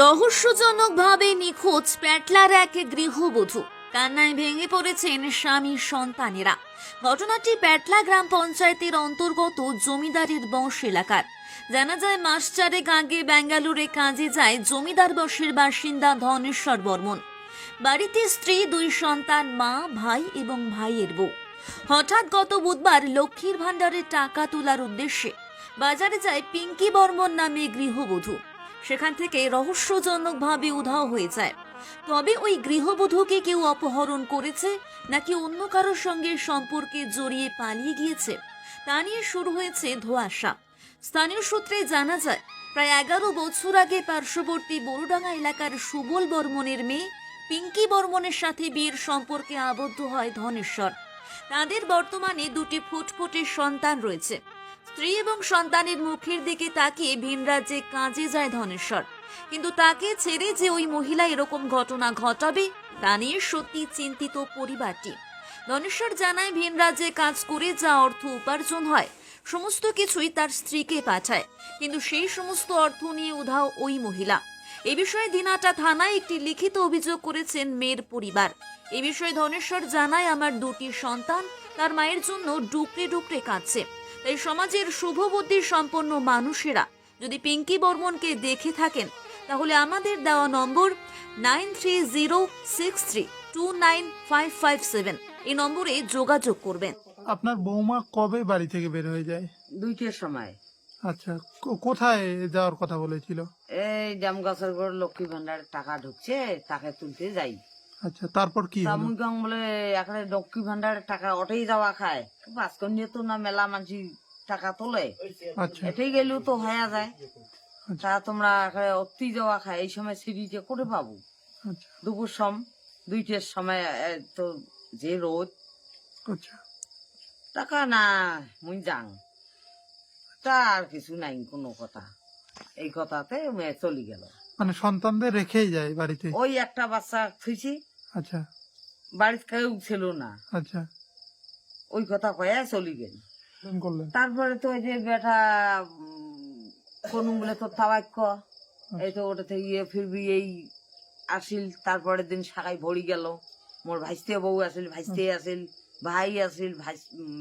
রহস্যজনকভাবে নিখোঁজ প্যাটলার এক গৃহবধূ। কান্নায় ভেঙে পড়েছেন স্বামী সন্তানেরা। ঘটনাটি প্যাটলা গ্রাম পঞ্চায়েতের অন্তর্গত জমিদারের বংশ এলাকার। জানা যায়, মাস চারেক আগে বেঙ্গালুরে কাজে যায় জমিদার বংশের বাসিন্দা ধনেশ্বর বর্মন। বাড়িতে স্ত্রী, দুই সন্তান, মা, ভাই এবং ভাইয়ের বউ। হঠাৎ গত বুধবার লক্ষ্মীর ভাণ্ডারের টাকা তোলার উদ্দেশ্যে বাজারে যায় পিঙ্কি বর্মন নামে গৃহবধূ। সেখান থেকে রহস্যজনকভাবে উধাও হয়ে যায়। তবে ওই গৃহবধূকে কেউ অপহরণ করেছে নাকি অন্য কারোর সঙ্গে সম্পর্কে জড়িয়ে পালিয়ে গিয়েছে, তা নিয়ে শুরু হয়েছে ধোঁয়াশা। স্থানীয় সূত্রে জানা যায়, প্রায় 11 বছর আগে পার্শ্ববর্তী বড়ডাঙ্গা এলাকার সুবল বর্মনের মেয়ে পিঙ্কি বর্মনের সাথে বিয়ের সম্পর্কে আবদ্ধ হয় ধনেশ্বর। তাদের বর্তমানে দুটি ফুটফুটে সন্তান রয়েছে। স্ত্রী এবং সন্তানের মুখের দিকে তাকিয়ে ভিন রাজ্যে কাজে যায় ধনেশ্বর। কিন্তু তাকে ছেড়ে যে ওই মহিলা এরকম ঘটনা ঘটাবে, তা নিয়ে সত্যি চিন্তিত পরিবারটি। ধনেশ্বর জানায়, ভিন রাজ্যে কাজ করে যা অর্থ উপার্জন হয় সমস্ত কিছুই তার স্ত্রীকে পাঠায়, কিন্তু সেই সমস্ত অর্থ নিয়ে উধাও ওই মহিলা। এ বিষয়ে দিনাটা থানায় একটি লিখিত অভিযোগ করেছেন মেয়ের পরিবার। এ বিষয়ে ধনেশ্বর জানায়, আমার দুটি সন্তান তার মায়ের জন্য ডুকরে ডুকরে কাঁদছে। তাই সমাজের শুভবুদ্ধি সম্পন্ন মানুষেরা যদি পিঙ্কি বর্মনকে দেখে থাকেন, তাহলে আমাদের দেওয়া নম্বর 9306329557 এই নম্বরে যোগাযোগ করবেন। আপনার বৌমা কবে বাড়ি থেকে বের হয়ে যায়? 2টার সময়। আচ্ছা, কোথায় যাওয়ার কথা বলেছিল? এই জামগাছের ঘর লক্ষ্মী ভান্ডারের টাকা ঢুকছে, তাকে তুলতে যাই। আচ্ছা, তারপর কি হলো? তামুগাং বলে এখানে লক্ষ্মী ভান্ডারের টাকা ওটাই যাওয়া খায়। বাসকন নিয়ে তো না মেলা মাঝি টাকা তোলে, আচ্ছা এটাই গেলেও তো হয়ে যায়। আচ্ছা তা তোমরা অতি যাওয়া খায়, এই সময় সিঁড়িতে করে পাবো? আচ্ছা দুপুর 2টার সময় তো যে রোদ, আচ্ছা টাকা না মুই যাং, তা আর কিছু নাই কোনো কথা। এই কথাতে মেয়ে চলে গেল। মানে সন্তানদের রেখেই যায় বাড়িতে? ওই একটা বাচ্চা খুঁজছি, আচ্ছা বাড়িতে কেউ ছিল না, আচ্ছা, ওই কথা কয়ে চলে গেল। ফোন করলেন? তারপরে তো ওই যে বেটা কোন বলে তো তাবাক্য, এই তো ওটা থেকে ফিরবি এই আসিল। তারপরে দিন সাকাই ভরি গেল, মোর ভাইস্তে বউ আসিল, ভাইস্তে আসিল, ভাই আসিল,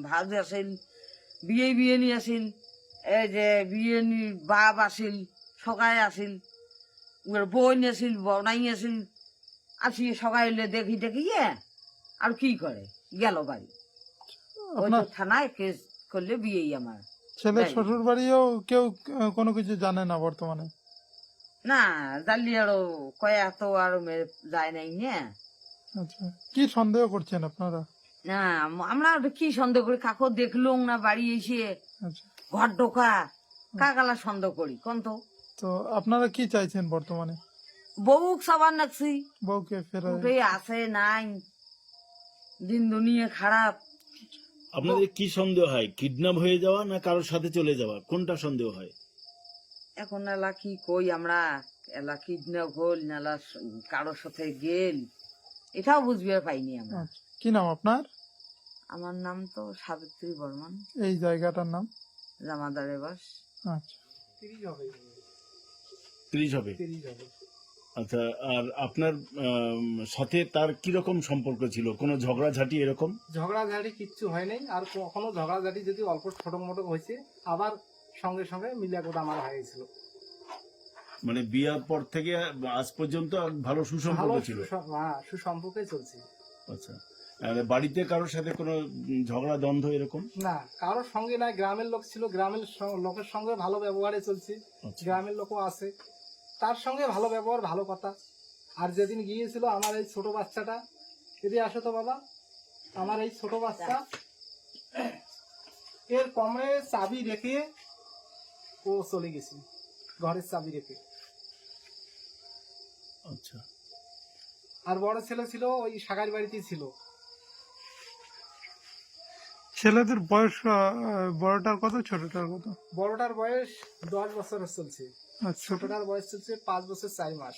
ভাজ আসিল, বিয়ে নি আসিল, এই যে বিয়ে নি বাপ আসিল, সকায় আসিল, বোন আসিল, বনাই আসিল। আসি সকাই দেখি আর কি করে গেল বাড়ি। ওই তো থানায় কেস করলে বিয়েই আমার। ছেলে শ্বশুর বাড়িও কেউ কোনো কিছু জানে না বর্তমানে? না জানলি আরো কয়া তো আরো যায় নাই না। আচ্ছা, কি সন্দেহ করছেন আপনারা? না আমরা কি সন্দেহ করি? কাকো দেখলুম না বাড়ি এসে আচ্ছা, ঘর ঢোকা, কাকালা সন্দেহ করি কোন তো? তো আপনারা কি চাইছেন বর্তমানে? বউ সবার নাকছি, বউকে ফেরা? উঠে আসে নাই, দিন দুনিয়া খারাপ। আপনাদের কি সন্দেহ হয়? কিডন্যাপ হয়ে যাওয়া না কারোর সাথে চলে যাওয়া, কোনটা সন্দেহ হয়? এখন এলা কি কই আমরা, এলা কিডন্যাপ হল না কারোর সাথে গেল, এটাও বুঝবে পাইনি আমরা। আচ্ছা, কি নাম আপনার? আমার নাম তো সাবিত্রী বর্মন, এই জায়গাটার নাম? জামাদারে বাস। আচ্ছা, 30 হবে। আচ্ছা, আর আপনার সাথে তার কিরকম সম্পর্ক ছিল? কোনো ঝগড়াঝাটি এরকম? ঝগড়াঝাটি কিচ্ছু হয় নাই। আর কখনো ঝগড়াঝাটি যদি অল্প ছোট মোটো হয়েছে, আবার সঙ্গে সঙ্গে মিলিয়া কথা আমার হয়ে গেছিল। মানে বিয়ার পর থেকে আজ পর্যন্ত ভালো সুসম্পর্ক ছিল? সুসম্পর্কে চলছে। আচ্ছা, আর বাড়িতে কারোর সাথে কোনো ঝগড়া দ্বন্দ্ব এরকম? না, কারোর সঙ্গে না। গ্রামের লোক ছিল, গ্রামের লোকের সঙ্গে ভালো ব্যবহারে চলছে। আচ্ছা। গ্রামের লোকও আছে, তার সঙ্গে ভালো ব্যবহার, ভালো কথা। আর যেদিন গিয়েছিল আমার এই ছোট বাচ্চাটা, যদি আসো তো বাবা, আমার এই ছোট বাচ্চা এর কমরে চাবি রেখে ও চলে গেছে, ঘরের চাবি রেখে। আচ্ছা, আর বড় ছেলে ছিল ওই সাগার বাড়িতেই ছিল। ছেলেদের বয়স বড়টার কত, ছোটটার কত? বড়টার বয়স 10 বছর চলছে, আচ্ছা, ছোটটার বয়স চলছে 5 বছর 4 মাস।